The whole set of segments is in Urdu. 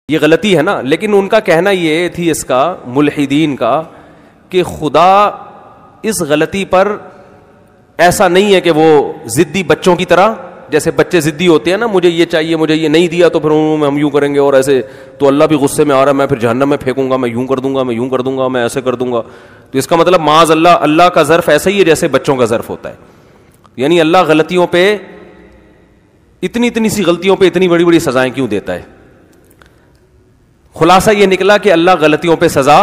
یہ غلطی ہے نا. لیکن ان کا کہنا یہ تھی اس کا ملحدین کا کہ خدا اس غلطی پر ایسا نہیں ہے کہ وہ ضدی بچوں کی طرح, جیسے بچے ضدی ہوتے ہیں نا, مجھے یہ چاہیے, مجھے یہ نہیں دیا تو پھر ہم یوں کریں گے, اور ایسے تو اللہ بھی غصے میں آ رہا ہے, میں پھر جہنم میں پھینکوں گا, میں یوں کر دوں گا, میں یوں کر دوں گا, میں ایسے کر دوں گا. تو اس کا مطلب معاذ اللہ, اللہ کا ظرف ایسا ہی ہے جیسے بچوں کا ظرف ہوتا ہے. یعنی اللہ غلطیوں پہ اتنی سی غلطیوں پہ اتنی بڑی بڑی سزائیں کیوں دیتا ہے؟ خلاصہ یہ نکلا کہ اللہ غلطیوں پہ سزا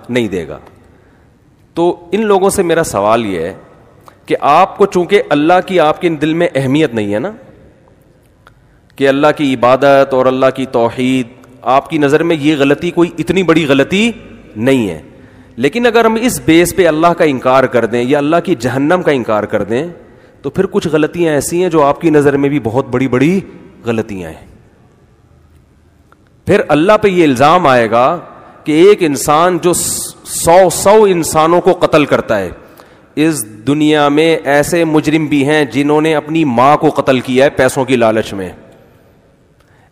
نہیں دے گا. تو ان لوگوں سے میرا سوال یہ ہے کہ آپ کو چونکہ اللہ کی آپ کے دل میں اہمیت نہیں ہے نا, کہ اللہ کی عبادت اور اللہ کی توحید, آپ کی نظر میں یہ غلطی کوئی اتنی بڑی غلطی نہیں ہے. لیکن اگر ہم اس بیس پہ اللہ کا انکار کر دیں یا اللہ کی جہنم کا انکار کر دیں تو پھر کچھ غلطیاں ایسی ہیں جو آپ کی نظر میں بھی بہت بڑی بڑی غلطیاں ہیں. پھر اللہ پہ یہ الزام آئے گا کہ ایک انسان جو 100 انسانوں کو قتل کرتا ہے, اس دنیا میں ایسے مجرم بھی ہیں جنہوں نے اپنی ماں کو قتل کیا ہے پیسوں کی لالچ میں,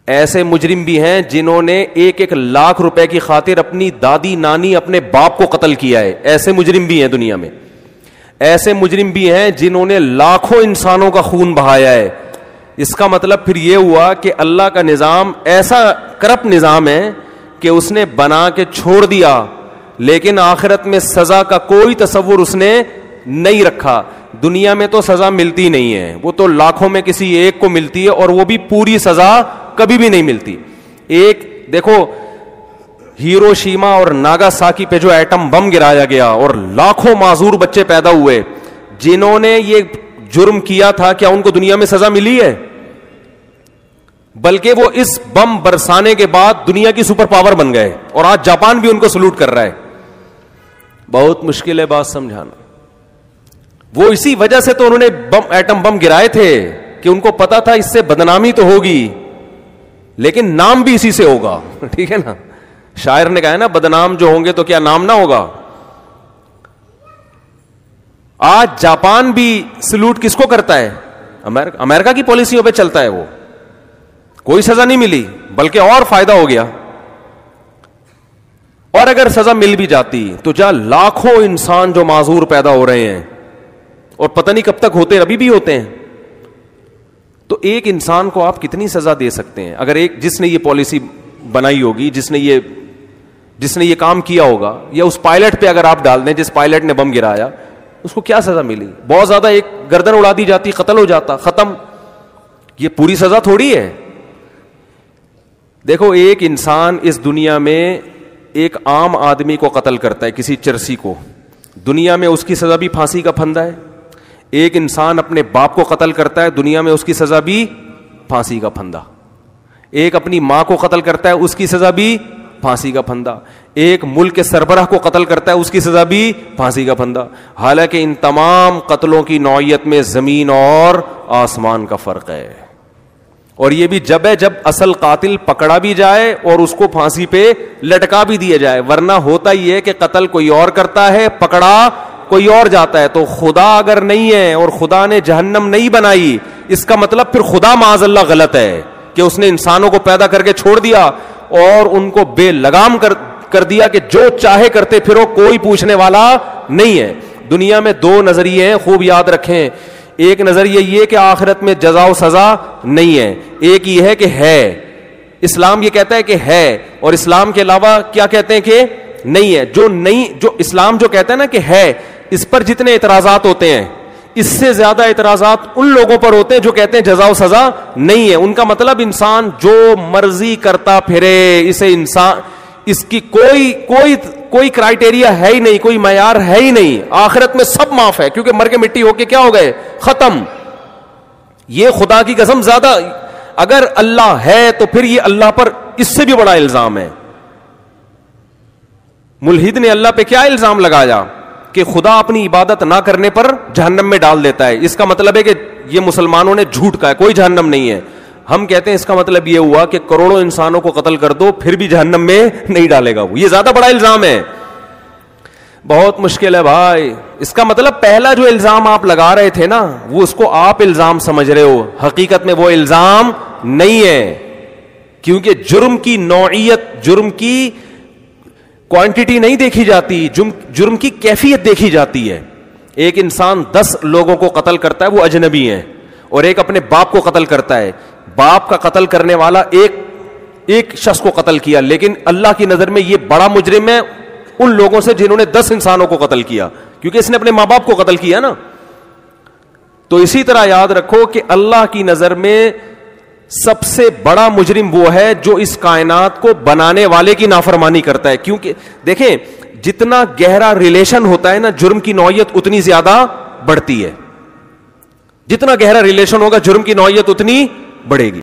ایسے مجرم بھی ہیں جنہوں نے 1 لاکھ روپے کی خاطر اپنی دادی نانی اپنے باپ کو قتل کیا ہے, ایسے مجرم بھی ہیں دنیا میں. ایسے مجرم بھی ہیں جنہوں نے لاکھوں انسانوں کا خون بہایا ہے. اس کا مطلب پھر یہ ہوا کہ اللہ کا نظام ایسا کرپٹ نظام ہے کہ اس نے بنا کے چھوڑ دیا, لیکن آخرت میں سزا کا کوئی تصور اس نے نہیں رکھا. دنیا میں تو سزا ملتی نہیں ہے, وہ تو لاکھوں میں کسی ایک کو ملتی ہے, اور وہ بھی پوری سزا کبھی بھی نہیں ملتی. ایک دیکھو ہیروشیما اور ناگاساکی پہ جو ایٹم بم گرایا گیا اور لاکھوں معذور بچے پیدا ہوئے, جنہوں نے یہ جرم کیا تھا, کیا ان کو دنیا میں سزا ملی ہے؟ بلکہ وہ اس بم برسانے کے بعد دنیا کی سپر پاور بن گئے, اور آج جاپان بھی ان کو سلوٹ کر رہا ہے. بہت مشکل ہے بات سمجھانا. وہ اسی وجہ سے تو انہوں نے ایٹم بم گرائے تھے کہ ان کو پتا تھا اس سے بدنامی تو ہوگی لیکن نام بھی اسی سے ہوگا. ٹھیک ہے نا, شاعر نے کہا ہے نا, بدنام جو ہوں گے تو کیا نام نہ ہوگا. آج جاپان بھی سلوٹ کس کو کرتا ہے؟ امریکہ کی پالیسیوں پہ چلتا ہے. وہ کوئی سزا نہیں ملی بلکہ اور فائدہ ہو گیا. اور اگر سزا مل بھی جاتی تو جہاں لاکھوں انسان جو معذور پیدا ہو رہے ہیں اور پتہ نہیں کب تک ہوتے, ابھی بھی ہوتے ہیں, تو ایک انسان کو آپ کتنی سزا دے سکتے ہیں؟ اگر ایک جس نے یہ پالیسی بنائی ہوگی, جس نے یہ کام کیا ہوگا, یا اس پائلٹ پہ اگر آپ ڈال دیں جس پائلٹ نے بم گرایا, اس کو کیا سزا ملی؟ بہت زیادہ ایک گردن اڑا دی جاتی, قتل ہو جاتا, ختم. یہ پوری سزا تھوڑی ہے. دیکھو ایک انسان اس دنیا میں ایک عام آدمی کو قتل کرتا ہے, کسی چرسی کو, دنیا میں اس کی سزا بھی پھانسی کا پھندا ہے. ایک انسان اپنے باپ کو قتل کرتا ہے, دنیا میں اس کی سزا بھی پھانسی کا پھندا. ایک اپنی ماں کو قتل کرتا ہے, اس کی سزا بھی پھانسی کا پھندا. ایک ملک کے سربراہ کو قتل کرتا ہے, اس کی سزا بھی پھانسی کا پھندا. حالانکہ ان تمام قتلوں کی نوعیت میں زمین اور آسمان کا فرق ہے. اور یہ بھی جب ہے جب اصل قاتل پکڑا بھی جائے اور اس کو پھانسی پہ لٹکا بھی دیا جائے, ورنہ ہوتا ہی ہے کہ قتل کوئی اور کرتا ہے, پکڑا کوئی اور جاتا ہے. تو خدا اگر نہیں ہے اور خدا نے جہنم نہیں بنائی, اس کا مطلب پھر خدا معاذ اللہ غلط ہے کہ اس نے انسانوں کو پیدا کر کے چھوڑ دیا اور ان کو بے لگام کر دیا کہ جو چاہے کرتے پھرو, کوئی پوچھنے والا نہیں ہے. دنیا میں 2 نظریے ہیں, خوب یاد رکھیں. ایک نظریہ یہ کہ آخرت میں جزا و سزا نہیں ہے, ایک یہ ہے کہ ہے. اسلام یہ کہتا ہے کہ ہے, اور اسلام کے علاوہ کیا کہتے ہیں کہ نہیں ہے. جو اسلام جو کہتا ہے نا کہ ہے, اس پر جتنے اعتراضات ہوتے ہیں اس سے زیادہ اعتراضات ان لوگوں پر ہوتے ہیں جو کہتے ہیں جزا و سزا نہیں ہے. ان کا مطلب انسان جو مرضی کرتا پھرے, اسے انسان اس کی کوئی کرائٹیریا ہے ہی نہیں, کوئی معیار ہے ہی نہیں. آخرت میں سب معاف ہے کیونکہ مر کے مٹی ہو کے کیا ہو گئے, ختم. یہ خدا کی قسم زیادہ, اگر اللہ ہے تو پھر یہ اللہ پر اس سے بھی بڑا الزام ہے. ملحد نے اللہ پہ کیا الزام لگایا کہ خدا اپنی عبادت نہ کرنے پر جہنم میں ڈال دیتا ہے. اس کا مطلب ہے کہ یہ مسلمانوں نے جھوٹ کہا ہے, کوئی جہنم نہیں ہے. ہم کہتے ہیں اس کا مطلب یہ ہوا کہ کروڑوں انسانوں کو قتل کر دو پھر بھی جہنم میں نہیں ڈالے گا وہ. یہ زیادہ بڑا الزام ہے. بہت مشکل ہے بھائی. اس کا مطلب پہلا جو الزام آپ لگا رہے تھے نا, وہ اس کو آپ الزام سمجھ رہے ہو, حقیقت میں وہ الزام نہیں ہے. کیونکہ جرم کی نوعیت، جرم کی کوانٹٹی نہیں دیکھی جاتی، جرم کی کیفیت دیکھی جاتی ہے. ایک انسان 10 لوگوں کو قتل کرتا ہے، وہ اجنبی ہیں، اور ایک اپنے باپ کو قتل کرتا ہے. باپ کا قتل کرنے والا ایک شخص کو قتل کیا، لیکن اللہ کی نظر میں یہ بڑا مجرم ہے ان لوگوں سے جنہوں نے 10 انسانوں کو قتل کیا، کیونکہ اس نے اپنے ماں باپ کو قتل کیا نا. تو اسی طرح یاد رکھو کہ اللہ کی نظر میں سب سے بڑا مجرم وہ ہے جو اس کائنات کو بنانے والے کی نافرمانی کرتا ہے. کیونکہ دیکھیں جتنا گہرا ریلیشن ہوتا ہے نا، جرم کی نوعیت اتنی زیادہ بڑھتی ہے. جتنا گہرا ریلیشن ہوگا جرم کی نوعیت اتنی بڑھے گی.